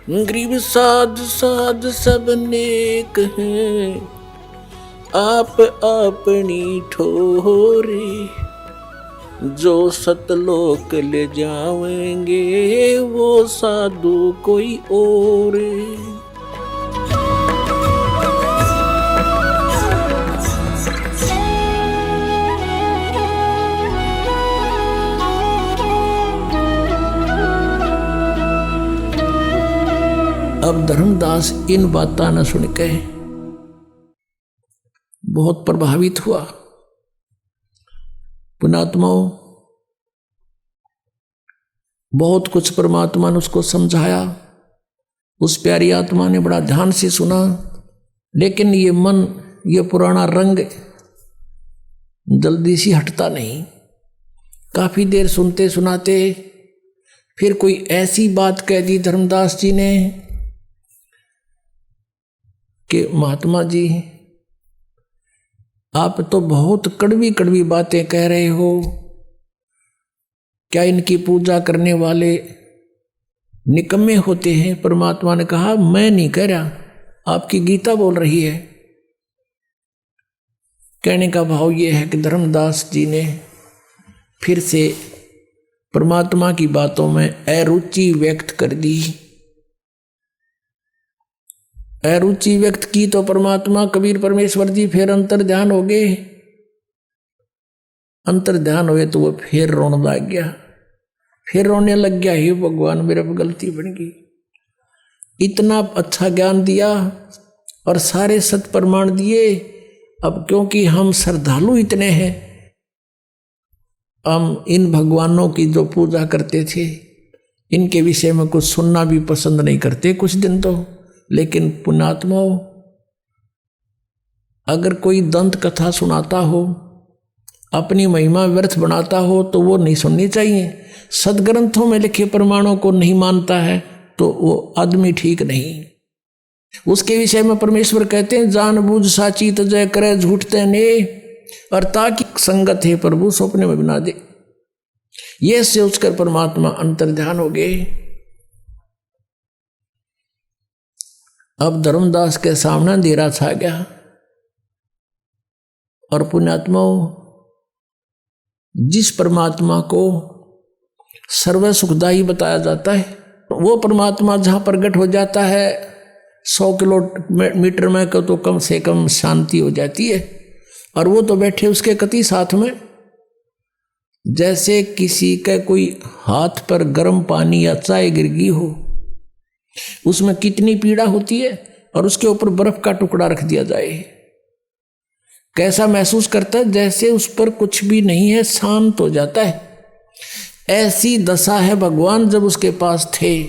गरीब साध साध सब नेक हैं, आप अपनी ठोरे, जो सतलोक ले जाएंगे वो साधु कोई और। अब धर्मदास इन बातां न सुन के बहुत प्रभावित हुआ। पुण्यात्माओं, बहुत कुछ परमात्मा ने उसको समझाया, उस प्यारी आत्मा ने बड़ा ध्यान से सुना, लेकिन ये मन, ये पुराना रंग जल्दी सी हटता नहीं। काफी देर सुनते सुनाते फिर कोई ऐसी बात कह दी धर्मदास जी ने कि महात्मा जी, आप तो बहुत कड़वी कड़वी बातें कह रहे हो, क्या इनकी पूजा करने वाले निकम्मे होते हैं? परमात्मा ने कहा, मैं नहीं कह रहा, आपकी गीता बोल रही है। कहने का भाव ये है कि धर्मदास जी ने फिर से परमात्मा की बातों में अरुचि व्यक्त कर दी। अरुचि व्यक्त की तो परमात्मा कबीर परमेश्वर जी फिर अंतर ध्यान हो गए। अंतर ध्यान हुए तो वो फिर रोने लग गया, फिर रोने लग गया, हे भगवान मेरे पे गलती बन गई। इतना अच्छा ज्ञान दिया और सारे सत प्रमाण दिए, अब क्योंकि हम श्रद्धालु इतने हैं, हम इन भगवानों की जो पूजा करते थे इनके विषय में कुछ सुनना भी पसंद नहीं करते कुछ दिन तो। लेकिन पुण्यात्माओं, अगर कोई दंत कथा सुनाता हो, अपनी महिमा व्यर्थ बनाता हो तो वो नहीं सुननी चाहिए। सदग्रंथों में लिखे प्रमाणों को नहीं मानता है तो वो आदमी ठीक नहीं। उसके विषय में परमेश्वर कहते हैं, जानबूझ साची तजय करे झूठते ने, और ताकि संगत है प्रभु सपने में बना दे। ये सोचकर परमात्मा अंतर ध्यान हो गए। अब धर्मदास के सामने अंधेरा छा गया और पुण्यात्माओं, जिस परमात्मा को सर्व सुखदायी बताया जाता है, वो परमात्मा जहाँ प्रकट हो जाता है 100 किलोमीटर में को तो कम से कम शांति हो जाती है। और वो तो बैठे उसके कति साथ में, जैसे किसी का कोई हाथ पर गर्म पानी या चाय गिर गई हो, उसमें कितनी पीड़ा होती है, और उसके ऊपर बर्फ का टुकड़ा रख दिया जाए, कैसा महसूस करता है? जैसे उस पर कुछ भी नहीं है, शांत हो जाता है। ऐसी दशा है भगवान जब उसके पास थे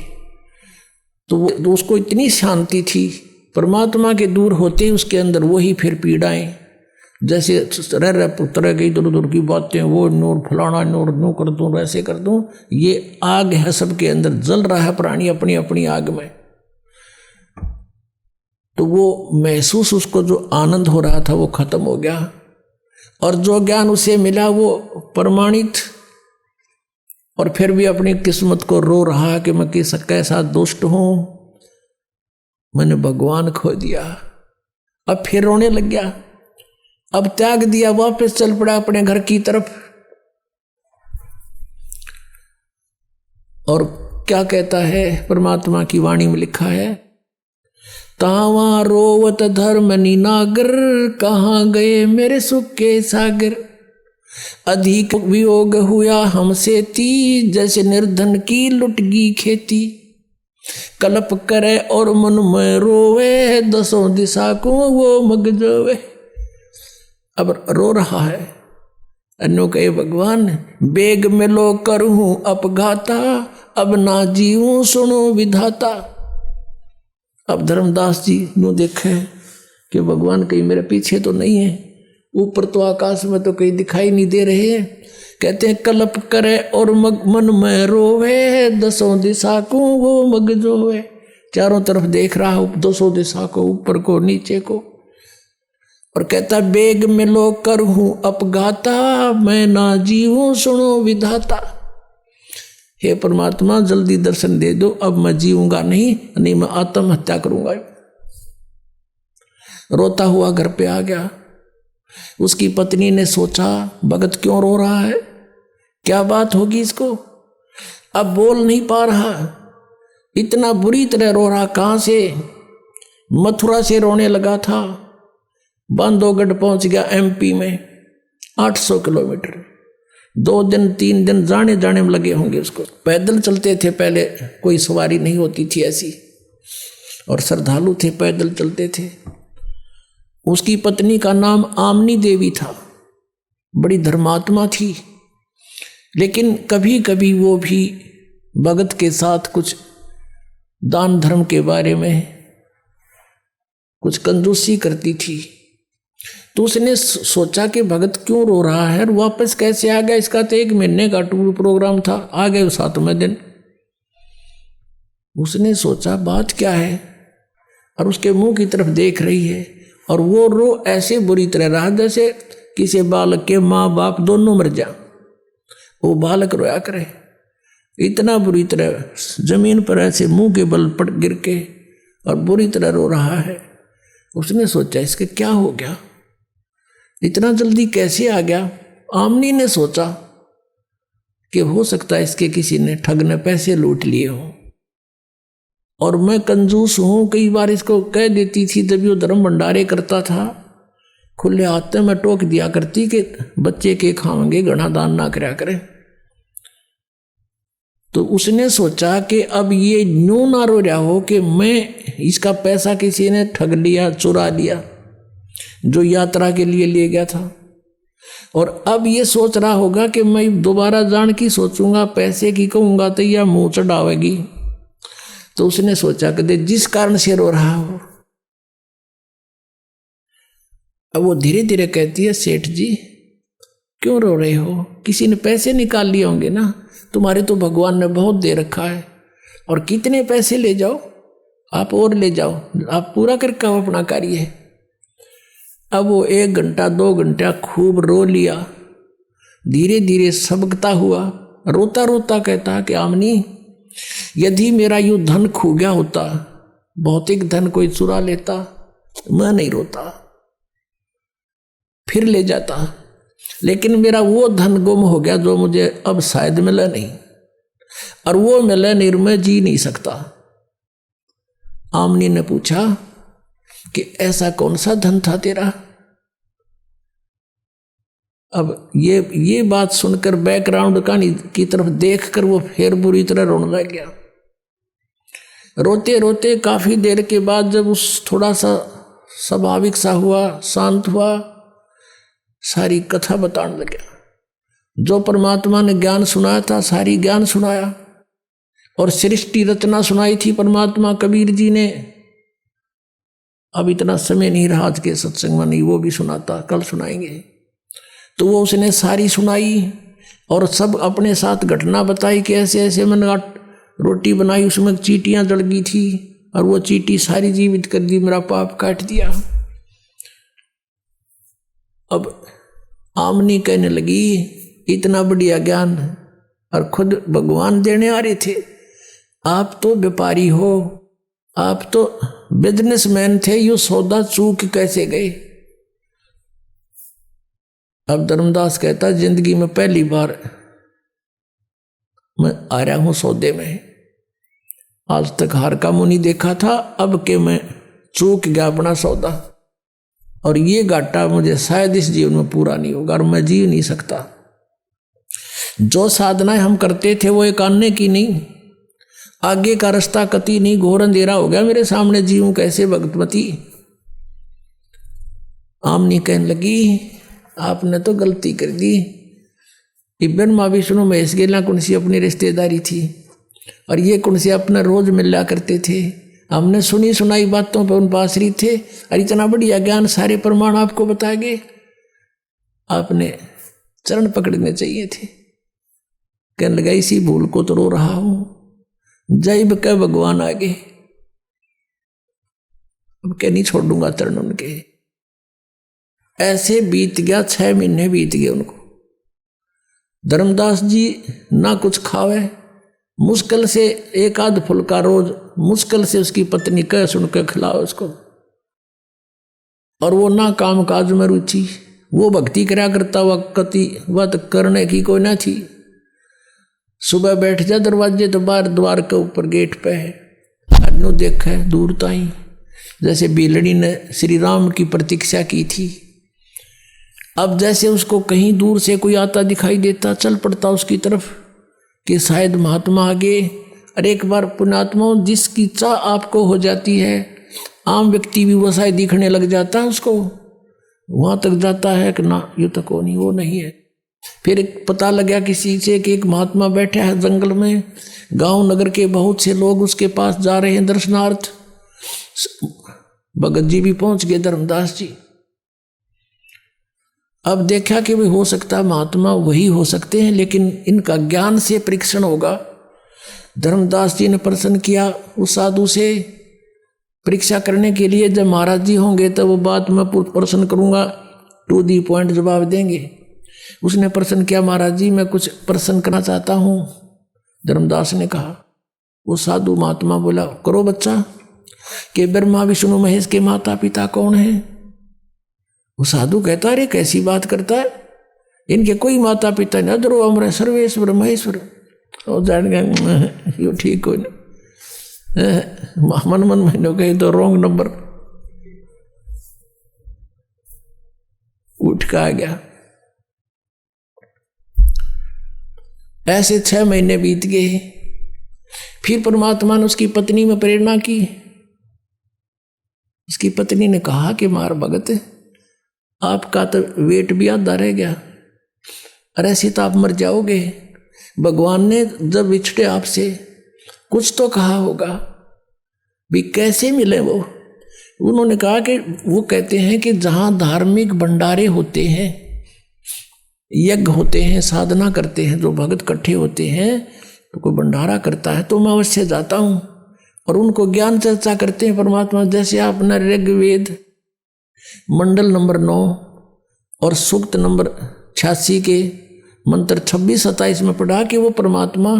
तो उसको इतनी शांति थी। परमात्मा के दूर होते ही उसके अंदर वही फिर पीड़ाएं, जैसे रह पुत्र गई इधर उधर की बातें, वो नूर फलाना नूर नू कर दूं, वैसे कर दूं। ये आग है सबके अंदर, जल रहा है प्राणी अपनी अपनी आग में। तो वो महसूस, उसको जो आनंद हो रहा था वो खत्म हो गया, और जो ज्ञान उसे मिला वो प्रमाणित। और फिर भी अपनी किस्मत को रो रहा कि मैं कैसा दुष्ट हूं, मैंने भगवान खो दिया। अब फिर रोने लग गया, अब त्याग दिया, वापस चल पड़ा अपने घर की तरफ। और क्या कहता है परमात्मा की वाणी में लिखा है, तावा रोवत धर्म निनागर, कहाँ गए मेरे सुख के सागर। अधिक वियोग हुआ हमसे ती, जैसे निर्धन की लुट गई खेती। कल्प करे और मन में रोवे, दसों दिशा को वो मग जोवे। अब रो रहा है, अन्नो कहे भगवान बेग में लो करूं अपघाता, अब ना जीऊं सुनो विधाता। अब धर्मदास जी नो देखे कि भगवान कहीं मेरे पीछे तो नहीं है, ऊपर तो आकाश में तो कहीं दिखाई नहीं दे रहे हैं। कहते हैं कल्प करे और मन में रोवे, दसों दिशा को वो मग जोवे। चारों तरफ देख रहा हूं, दसों दिशा को, ऊपर को नीचे को, और कहता बेग में लो कर हूं अपघाता, मैं ना जीवूं सुनो विधाता। हे परमात्मा जल्दी दर्शन दे दो, अब मैं जीऊंगा नहीं मैं आत्महत्या करूंगा। रोता हुआ घर पे आ गया। उसकी पत्नी ने सोचा भगत क्यों रो रहा है, क्या बात होगी इसको, अब बोल नहीं पा रहा, इतना बुरी तरह रो रहा, कहां से, मथुरा से रोने लगा था, बांधवगढ़ पहुंच गया एमपी में, 800 किलोमीटर, 2 दिन 3 दिन जाने जाने में लगे होंगे उसको। पैदल चलते थे पहले, कोई सवारी नहीं होती थी ऐसी, और श्रद्धालु थे, पैदल चलते थे। उसकी पत्नी का नाम आमनी देवी था, बड़ी धर्मात्मा थी, लेकिन कभी कभी वो भी भगत के साथ कुछ दान धर्म के बारे में कुछ कंजूसी करती थी। तो उसने सोचा कि भगत क्यों रो रहा है और वापस कैसे आ गया, इसका तो 1 महीने का टूर प्रोग्राम था, आ गए 7वें दिन। उसने सोचा बात क्या है, और उसके मुंह की तरफ देख रही है, और वो रो ऐसे बुरी तरह रहा जैसे किसी बालक के माँ बाप दोनों मर जा, वो बालक रोया करे, इतना बुरी तरह जमीन पर ऐसे मुंह के बल पट गिर के और बुरी तरह रो रहा है। उसने सोचा इसके क्या हो गया, इतना जल्दी कैसे आ गया। आमनी ने सोचा कि हो सकता है इसके किसी ने ठग ने पैसे लूट लिए हो, और मैं कंजूस हूं, कई बार इसको कह देती थी जब वो धर्म भंडारे करता था, खुले हाथ में टोक दिया करती कि बच्चे के खाएंगे घना दान ना करया करें। तो उसने सोचा कि अब ये न्यू ना रो रहा हो कि मैं इसका पैसा किसी ने ठग लिया, चुरा लिया, जो यात्रा के लिए ले गया था, और अब ये सोच रहा होगा कि मैं दोबारा जान की सोचूंगा, पैसे की कहूंगा तो यह मुंह चढ़ावेगी। तो उसने सोचा कि जिस कारण से रो रहा हो। अब वो धीरे धीरे कहती है, सेठ जी क्यों रो रहे हो, किसी ने पैसे निकाल लिए होंगे ना, तुम्हारे तो भगवान ने बहुत दे रखा है, और कितने पैसे ले जाओ आप, और ले जाओ, आप पूरा करके आओ अपना कार्य। अब वो 1 घंटा 2 घंटा खूब रो लिया, धीरे धीरे सबकता हुआ, रोता रोता कहता कि आमनी यदि मेरा यूं धन खो गया होता, भौतिक धन कोई चुरा लेता, मैं नहीं रोता, फिर ले जाता, लेकिन मेरा वो धन गुम हो गया जो मुझे अब शायद मिला नहीं, और वो मिला नहीं मैं जी नहीं सकता। आमनी ने पूछा कि ऐसा कौन सा धन था तेरा। अब ये बात सुनकर बैकग्राउंड कहानी की तरफ देखकर वो फिर बुरी तरह रोने लग गया। रोते रोते काफी देर के बाद जब उस थोड़ा सा स्वाभाविक सा हुआ, शांत हुआ, सारी कथा बताने लगा। जो परमात्मा ने ज्ञान सुनाया था सारी ज्ञान सुनाया, और सृष्टि रचना सुनाई थी परमात्मा कबीर जी ने। अब इतना समय नहीं रहा आज के सत्संग में, नहीं वो भी सुनाता, कल सुनाएंगे। तो वो उसने सारी सुनाई और सब अपने साथ घटना बताई कि ऐसे ऐसे मैंने रोटी बनाई, उसमें चींटियां जल गई थी, और वो चींटी सारी जीवित कर दी, मेरा पाप काट दिया। अब आमनी कहने लगी इतना बढ़िया ज्ञान और खुद भगवान देने आ रहे थे, आप तो व्यापारी हो, आप तो बिजनेसमैन थे, यू सौदा चूक कैसे गए। अब धर्मदास कहता जिंदगी में पहली बार मैं आ रहा हूं सौदे में, आज तक हार का मुंह नहीं देखा था, अब के मैं चूक गया अपना सौदा, और ये घाटा मुझे शायद इस जीवन में पूरा नहीं होगा और मैं जी नहीं सकता। जो साधनाएं हम करते थे वो एक आने की नहीं, आगे का रास्ता कति नहीं, घोर अंधेरा हो गया मेरे सामने, जीऊं कैसे भगतमती। आमनी कहने लगी आपने तो गलती कर दी, इब्बन माँ विष्णु महेश गेला कुनसी अपनी रिश्तेदारी थी, और ये कुनसी अपना रोज मिला करते थे, हमने सुनी सुनाई बातों पर उन पर आश्रित थे, और इतना बढ़िया ज्ञान सारे प्रमाण आपको बताएंगे, आपने चरण पकड़ने चाहिए थे। कहने लगा इसी भूल को तो रो रहा हूं, जैब के भगवान आगे, अब क्या नहीं छोड़ूंगा चरण उनके। ऐसे बीत गया, 6 महीने बीत गए उनको। धर्मदास जी ना कुछ खावे मुश्किल से एक आध फुल्का रोज मुश्किल से उसकी पत्नी कह सुन के खिलाओ उसको। और वो ना काम काज में रुचि, वो भक्ति करा करता हुआ कति वत करने की कोई ना थी। सुबह बैठ जा दरवाजे तो बाहर द्वार के ऊपर गेट पे है, अनु देखा दूर ताई जैसे बिलड़ी ने श्री राम की प्रतीक्षा की थी। अब जैसे उसको कहीं दूर से कोई आता दिखाई देता, चल पड़ता उसकी तरफ कि शायद महात्मा आगे। अरे एक बार पुण्यात्मा जिसकी चाह आपको हो जाती है, आम व्यक्ति भी वैसा दिखने लग जाता है उसको, वहां तक जाता है कि ना ये तो को नहीं, वो नहीं है। फिर पता लगा किसी से कि एक महात्मा बैठा है जंगल में, गांव नगर के बहुत से लोग उसके पास जा रहे हैं दर्शनार्थ। भगत जी भी पहुंच गए, धर्मदास जी। अब देखा कि भाई हो सकता है महात्मा वही हो सकते हैं, लेकिन इनका ज्ञान से परीक्षण होगा। धर्मदास जी ने प्रश्न किया उस साधु से परीक्षा करने के लिए, जब महाराज जी होंगे तब वो बात मैं प्रश्न करूंगा, टू दी पॉइंट जवाब देंगे। उसने प्रश्न किया, महाराज जी मैं कुछ प्रश्न करना चाहता हूं। धर्मदास ने कहा। वो साधु महात्मा बोला, करो बच्चा। कि ब्रह्मा विष्णु महेश के माता पिता कौन है? वो साधु कहता, अरे कैसी बात करता है, इनके कोई माता पिता नहीं, अदरो अमर सर्वेश्वर महेश्वर। और जान गए यो ठीक हो मन मन महीनों कहे तो रॉन्ग नंबर उठ का आ गया। ऐसे 6 महीने बीत गए। फिर परमात्मा ने उसकी पत्नी में प्रेरणा की। उसकी पत्नी ने कहा कि मार भगत आपका तो वेट भी आधा रह गया, अरे ऐसे तो आप मर जाओगे। भगवान ने जब बिछड़े आपसे कुछ तो कहा होगा, भी कैसे मिले वो? उन्होंने कहा कि वो कहते हैं कि जहाँ धार्मिक भंडारे होते हैं, यज्ञ होते हैं, साधना करते हैं, जो भगत इकट्ठे होते हैं तो कोई भंडारा करता है तो मैं अवश्य जाता हूँ और उनको ज्ञान चर्चा करते हैं परमात्मा। जैसे आपने ऋग्वेद मंडल नंबर 9 और सूक्त नंबर 86 के मंत्र 26-27 में पढ़ा कि वो परमात्मा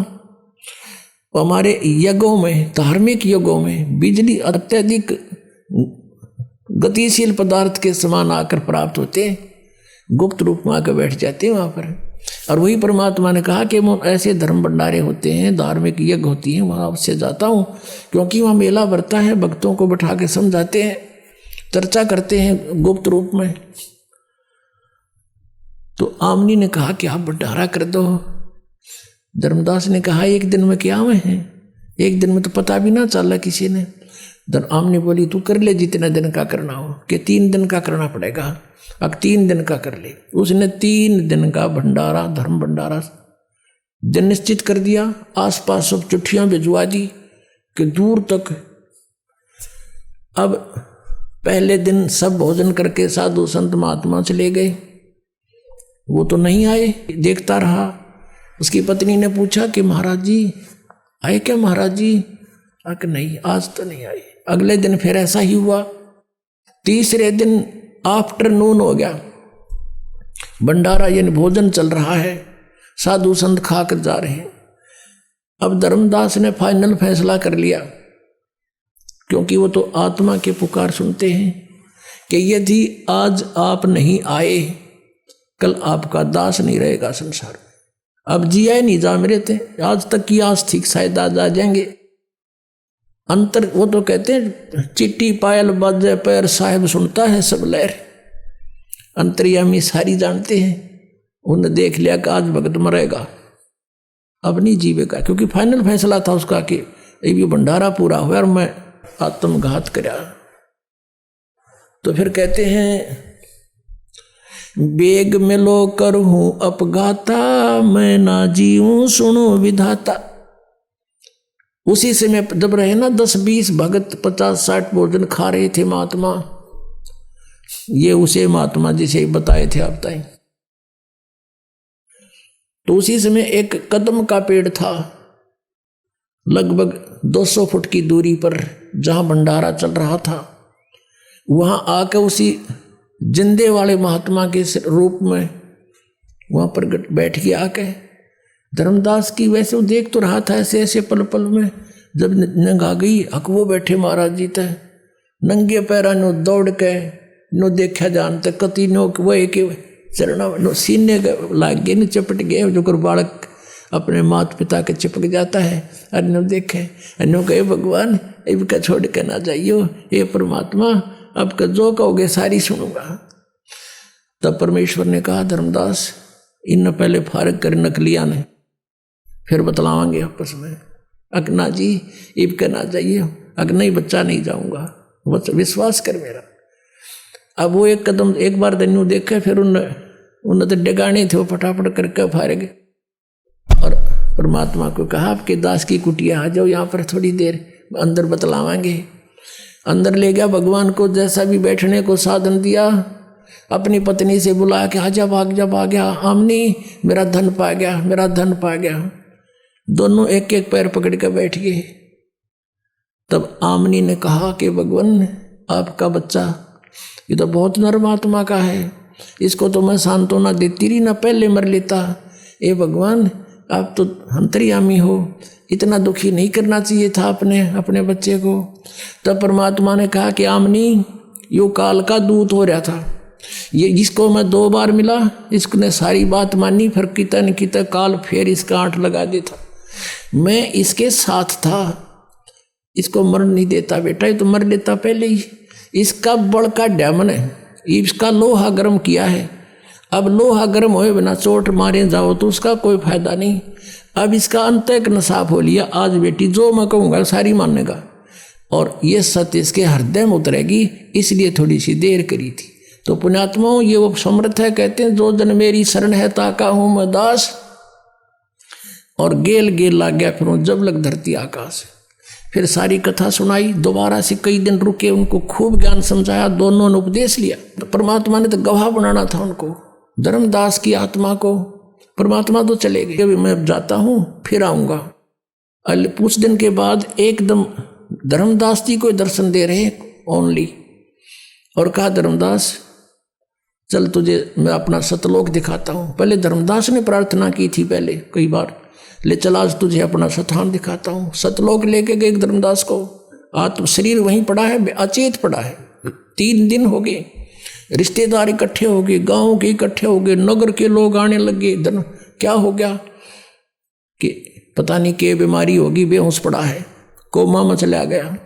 हमारे यज्ञों में, धार्मिक यज्ञों में बिजली अत्यधिक गतिशील पदार्थ के समान आकर प्राप्त होते हैं, गुप्त रूप में आकर बैठ जाते हैं वहाँ पर। और वही परमात्मा ने कहा कि वो ऐसे धर्म भंडारे होते हैं, धार्मिक यज्ञ होती हैं, वहाँ अवश्य जाता हूँ, क्योंकि वहाँ मेला भरता है, भक्तों को बैठा के समझाते हैं, चर्चा करते हैं गुप्त रूप में। तो आमनी ने कहा कि आप भंडारा कर दो। धर्मदास ने कहा एक दिन में क्या में है, एक दिन में तो पता भी ना चला किसी ने। आमनी बोली तू कर ले जितने दिन का करना हो, कि 3 दिन का करना पड़ेगा, अब 3 दिन का कर ले। उसने 3 दिन का भंडारा, धर्म भंडारा दिन निश्चित कर दिया। आसपास सब चिट्ठियां भिजवा दी कि दूर तक। अब पहले दिन सब भोजन करके साधु संत महात्मा चले गए, वो तो नहीं आए, देखता रहा। उसकी पत्नी ने पूछा कि महाराज जी आए क्या? महाराज जी कि नहीं आज तो नहीं आए। अगले दिन फिर ऐसा ही हुआ। तीसरे दिन आफ्टरनून हो गया, भंडारा यानी भोजन चल रहा है, साधु संत खाकर जा रहे हैं। अब धर्मदास ने फाइनल फैसला कर लिया, क्योंकि वो तो आत्मा के पुकार सुनते हैं, कि यदि आज आप नहीं आए कल आपका दास नहीं रहेगा संसार में। अब जिया नहीं जा मेरे थे, आज तक की आस थी शायद आज आ जाएंगे। अंतर वो तो कहते हैं चिट्ठी पायल बाजे पैर साहिब सुनता है सब लहर। अंतर्यामी सारी जानते हैं, उन्हें देख लिया कि आज भगत मरेगा, अब नहीं जीवेगा, क्योंकि फाइनल फैसला था उसका कि ये भंडारा पूरा हुआ और मैं आत्मघात करा। तो फिर कहते हैं बेग मिलो करहूं अपघाता, मैं ना जीऊं सुनो विधाता। उसी से मैं जब रहे ना 10-20 भगत 50-60 भोजन खा रहे थे महात्मा, ये उसे महात्मा जिसे बताए थे आप ताई। तो उसी समय एक कदम का पेड़ था, लगभग 200 फुट की दूरी पर, जहां भंडारा चल रहा था। वहां आकर उसी जिंदे वाले महात्मा के रूप में वहां पर बैठ के आके धर्मदास की वैसे वो देख तो रहा था ऐसे ऐसे पल पल में, जब नंग आ गई अकबो बैठे महाराज जी तय नंगे पैरा नो दौड़ के नो देखा जानते कति नो वो एक चरणा नो सीने लाग गए न चपट गए, जो कर बालक अपने माता पिता के चिपक जाता है। अनु देखे अनु कहे भगवान इनका छोड़ के ना जाइयो, हे परमात्मा आपका जो कहोगे सारी सुनूंगा। तब परमेश्वर ने कहा धर्मदास इन पहले फारग कर नकलिया ने, फिर बतलावांगे आपस में। अकना जी इब के ना जाइए, अग नहीं बच्चा नहीं जाऊंगा, विश्वास कर मेरा। अब वो एक कदम एक बार दन्यू देखे, फिर उन तो डगाने थे वो फटाफट करके फारेगे और परमात्मा को कहा आपके दास की कुटिया आ जाओ यहाँ पर थोड़ी देर अंदर बतलावांगे। अंदर ले गया, भगवान को जैसा भी बैठने को साधन दिया, अपनी पत्नी से बुलाया कि आजा भाग जा भाग गया आमनी मेरा धन पा गया, मेरा धन पा गया। दोनों एक एक पैर पकड़ कर बैठ गए। तब आमनी ने कहा कि भगवान आपका बच्चा ये तो बहुत नर्म आत्मा का है, इसको तो मैं सांत्वना देती रही ना पहले मर लेता। ए भगवान आप तो अंतर्यामी हो, इतना दुखी नहीं करना चाहिए था अपने बच्चे को। तब परमात्मा ने कहा कि आमनी यो काल का दूत हो रहा था, ये जिसको मैं 2 बार मिला इसने सारी बात मानी, फिर कितन कित काल फिर इसका आंट लगा देता। मैं इसके साथ था, इसको मर नहीं देता बेटा, ये तो मर लेता पहले ही। इसका बड़ का डैमन है, इसका लोहा गर्म किया है। अब लोहा गर्म होए बिना चोट मारे जाओ तो उसका कोई फायदा नहीं। अब इसका अंतःकरण साफ हो लिया, आज बेटी जो मैं कहूँगा सारी मानेगा और ये सत्य इसके हृदय में उतरेगी, इसलिए थोड़ी सी देर करी थी। तो पुण्यात्माओं ये वो समर्थ है, कहते हैं जो जन मेरी शरण है ताका हूँ मैं दास, और गेल गेल लाग गया फिर जब लग धरती आकाश। फिर सारी कथा सुनाई, दोबारा से कई दिन रुके, उनको खूब ज्ञान समझाया, दोनों ने उपदेश लिया। तो परमात्मा ने तो गवाह बनाना था उनको, धर्मदास की आत्मा को। परमात्मा तो चले गए, अभी मैं जाता हूँ फिर आऊँगा। कुछ दिन के बाद एकदम धर्मदास जी को दर्शन दे रहे ओनली, और कहा धर्मदास चल तुझे मैं अपना सतलोक दिखाता हूँ। पहले धर्मदास ने प्रार्थना की थी पहले कई बार, ले चल आज तुझे अपना स्थान दिखाता हूँ। सतलोक लेके गए धर्मदास को, आत्म शरीर वहीं पड़ा है, अचेत पड़ा है। 3 दिन हो गए, रिश्तेदार इकट्ठे हो गए, गाँव के इकट्ठे हो गए, नगर के लोग आने लगे। क्या हो गया कि पता नहीं क्या बीमारी होगी, बेहोश पड़ा है, कोमा में चला गया।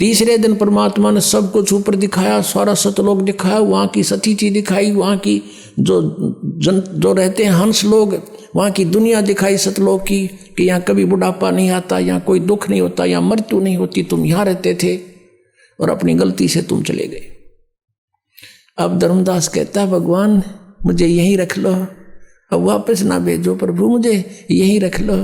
तीसरे दिन परमात्मा ने सब कुछ ऊपर दिखाया, सारा सतलोक दिखाया, वहाँ की सतीची दिखाई, वहाँ की जो रहते हैं हंस लोग, वहाँ की दुनिया दिखाई सतलोक की, कि यहाँ कभी बुढ़ापा नहीं आता, यहाँ कोई दुख नहीं होता, यहाँ मृत्यु नहीं होती, तुम यहाँ रहते थे और अपनी गलती से तुम चले गए। अब धर्मदास कहता है भगवान मुझे यहीं रख लो, अब वापस ना भेजो प्रभु, मुझे यहीं रख लो,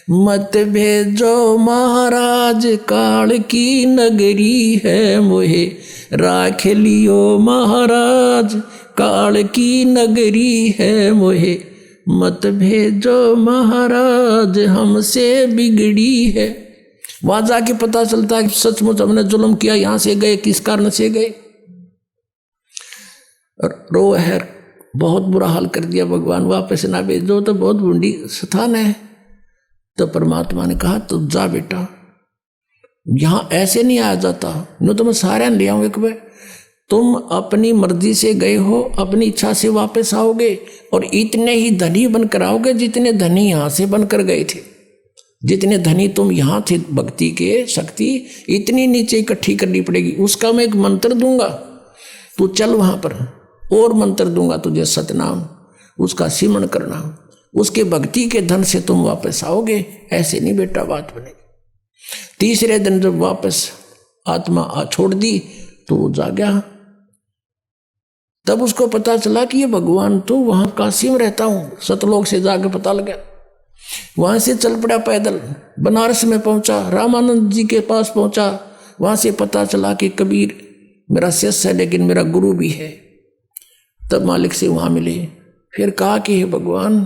मत भेजो महाराज, काल की नगरी है मोहे राख लियो महाराज, काल की नगरी है मोहे, मत भेजो महाराज हमसे बिगड़ी है। वहां जाके पता चलता है कि सचमुच हमने जुल्म किया, यहां से गए किस कारण से गए, रो है बहुत बुरा हाल कर दिया भगवान, वापस ना भेजो तो बहुत बूंदी स्थान है। तो परमात्मा ने कहा तो जा बेटा, यहां ऐसे नहीं आया जाता, नो तो मैं सारे ले आऊँ एक बार, तुम अपनी मर्जी से गए हो, अपनी इच्छा से वापस आओगे और इतने ही धनी बनकर आओगे जितने धनी यहां से बनकर गए थे। जितने धनी तुम यहां थे भक्ति के शक्ति, इतनी नीचे इकट्ठी करनी पड़ेगी। उसका मैं एक मंत्र दूंगा, तू चल वहां पर, और मंत्र दूंगा तुझे सतनाम, उसका सिमरण करना, उसके भक्ति के धन से तुम वापस आओगे। ऐसे नहीं बेटा बात बनेगी। तीसरे दिन जब वापस आत्मा छोड़ दी तो वो जा गया। तब उसको पता चला कि ये भगवान तो वहां काशी में रहता हूं, सतलोक से जाकर पता लगा। वहां से चल पड़ा पैदल, बनारस में पहुंचा, रामानंद जी के पास पहुंचा। वहां से पता चला कि कबीर मेरा शिष्य है लेकिन मेरा गुरु भी है। तब मालिक से वहां मिले, फिर कहा कि हे भगवान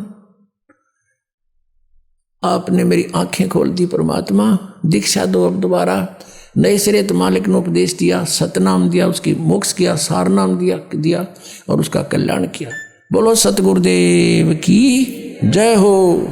आपने मेरी आंखें खोल दी, परमात्मा दीक्षा दो अब दोबारा। नए सिरे तो मालिक ने उपदेश दिया, सतनाम दिया, उसकी मोक्ष किया, सार नाम दिया और उसका कल्याण किया। बोलो सतगुरुदेव की। जय हो।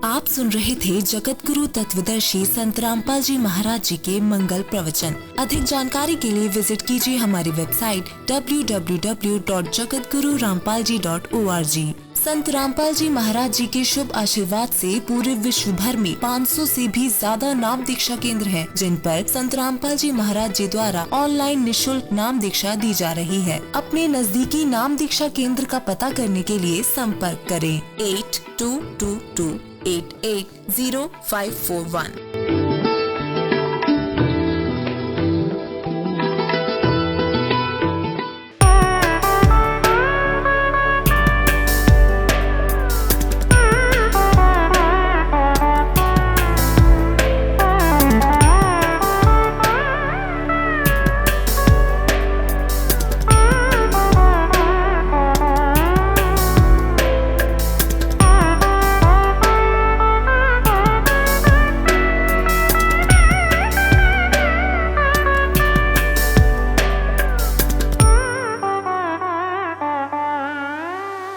आप सुन रहे थे जगत गुरु तत्वदर्शी संत रामपाल जी महाराज जी के मंगल प्रवचन। अधिक जानकारी के लिए विजिट कीजिए हमारी वेबसाइट www.jagatgururampalji.org। संत रामपाल जी महाराज जी के शुभ आशीर्वाद से पूरे विश्व भर में 500 से भी ज्यादा नाम दीक्षा केंद्र हैं, जिन पर संत रामपाल जी महाराज जी द्वारा ऑनलाइन निशुल्क नाम दीक्षा दी जा रही है। अपने नजदीकी नाम दीक्षा केंद्र का पता करने के लिए संपर्क करें 8222880541।